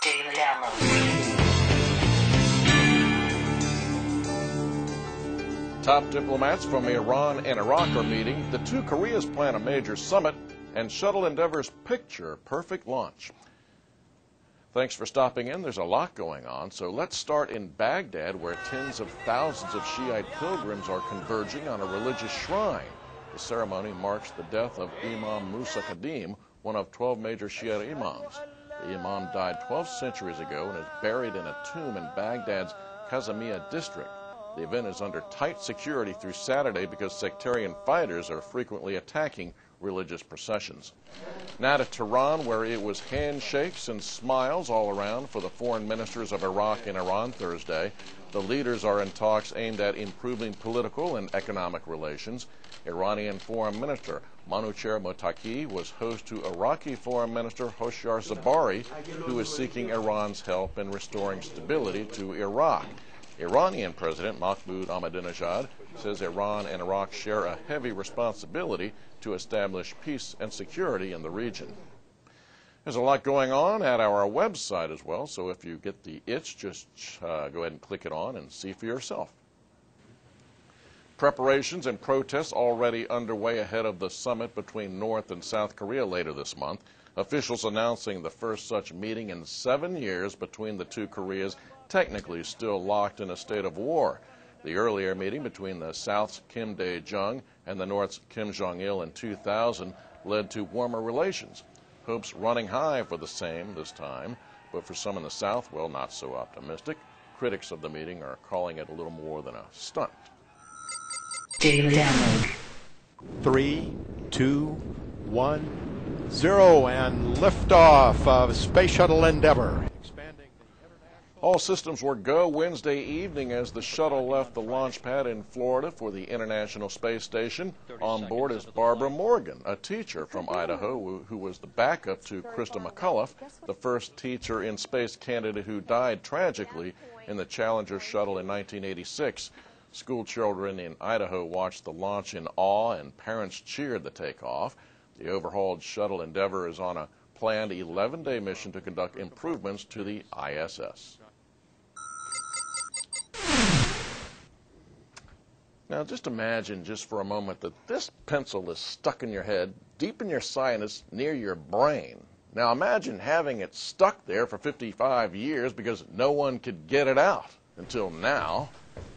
Daily download. Top diplomats from Iran and Iraq are meeting. The two Koreas plan a major summit, and Shuttle Endeavor's picture-perfect launch. Thanks for stopping in. There's a lot going on, so let's start in Baghdad, where tens of thousands of Shiite pilgrims are converging on a religious shrine. The ceremony marks the death of Imam Musa Qadim, one of 12 major Shiite imams. The imam died 12 centuries ago and is buried in a tomb in Baghdad's Kazimiya district. The event is under tight security through Saturday because sectarian fighters are frequently attacking religious processions. Now to Tehran, where it was handshakes and smiles all around for the foreign ministers of Iraq and Iran Thursday. The leaders are in talks aimed at improving political and economic relations. Iranian Foreign Minister Manucher Motaki was host to Iraqi Foreign Minister Hoshyar Zabari, who is seeking Iran's help in restoring stability to Iraq. Iranian President Mahmoud Ahmadinejad says Iran and Iraq share a heavy responsibility to establish peace and security in the region. There's a lot going on at our website as well, so if you get the itch, just go ahead and click it on and see for yourself. Preparations and protests already underway ahead of the summit between North and South Korea later this month. Officials announcing the first such meeting in 7 years between the two Koreas, technically still locked in a state of war. The earlier meeting between the South's Kim Dae-jung and the North's Kim Jong-il in 2000 led to warmer relations. Hopes running high for the same this time, but for some in the South, well, not so optimistic. Critics of the meeting are calling it a little more than a stunt. Daily download. 3, 2, 1, 0, and liftoff of Space Shuttle Endeavor. All systems were go Wednesday evening as the shuttle left the launch pad in Florida for the International Space Station. On board is Barbara Morgan, a teacher from Idaho who was the backup to Krista McCullough, the first teacher in Space Canada who died tragically in the Challenger shuttle in 1986. School children in Idaho watched the launch in awe and parents cheered the takeoff. The overhauled shuttle Endeavor is on a planned 11-day mission to conduct improvements to the ISS. Now, just imagine just for a moment that this pencil is stuck in your head, deep in your sinus, near your brain. Now, imagine having it stuck there for 55 years because no one could get it out until now.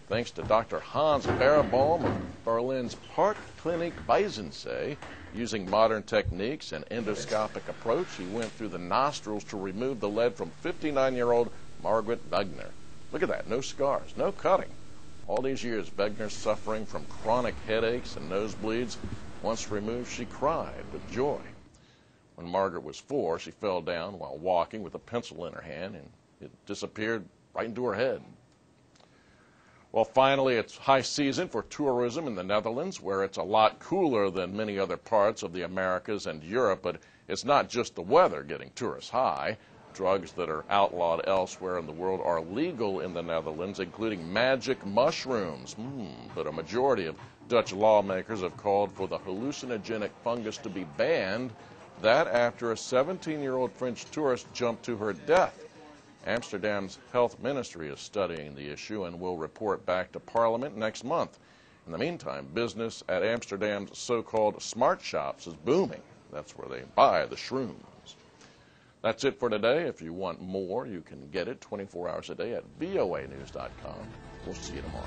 Thanks to Dr. Hans Barabaum of Berlin's Park Clinic Weissensee, using modern techniques and endoscopic approach, he went through the nostrils to remove the lead from 59-year-old Margaret Wegner. Look at that, no scars, no cutting. All these years, Wegner suffering from chronic headaches and nosebleeds. Once removed, she cried with joy. When Margaret was 4, she fell down while walking with a pencil in her hand, and it disappeared right into her head. Well, finally, it's high season for tourism in the Netherlands, where it's a lot cooler than many other parts of the Americas and Europe, but it's not just the weather getting tourists high. Drugs that are outlawed elsewhere in the world are legal in the Netherlands, including magic mushrooms. But a majority of Dutch lawmakers have called for the hallucinogenic fungus to be banned, that after a 17-year-old French tourist jumped to her death. Amsterdam's health ministry is studying the issue and will report back to Parliament next month. In the meantime, business at Amsterdam's so-called smart shops is booming. That's where they buy the shrooms. That's it for today. If you want more, you can get it 24 hours a day at voanews.com. We'll see you tomorrow.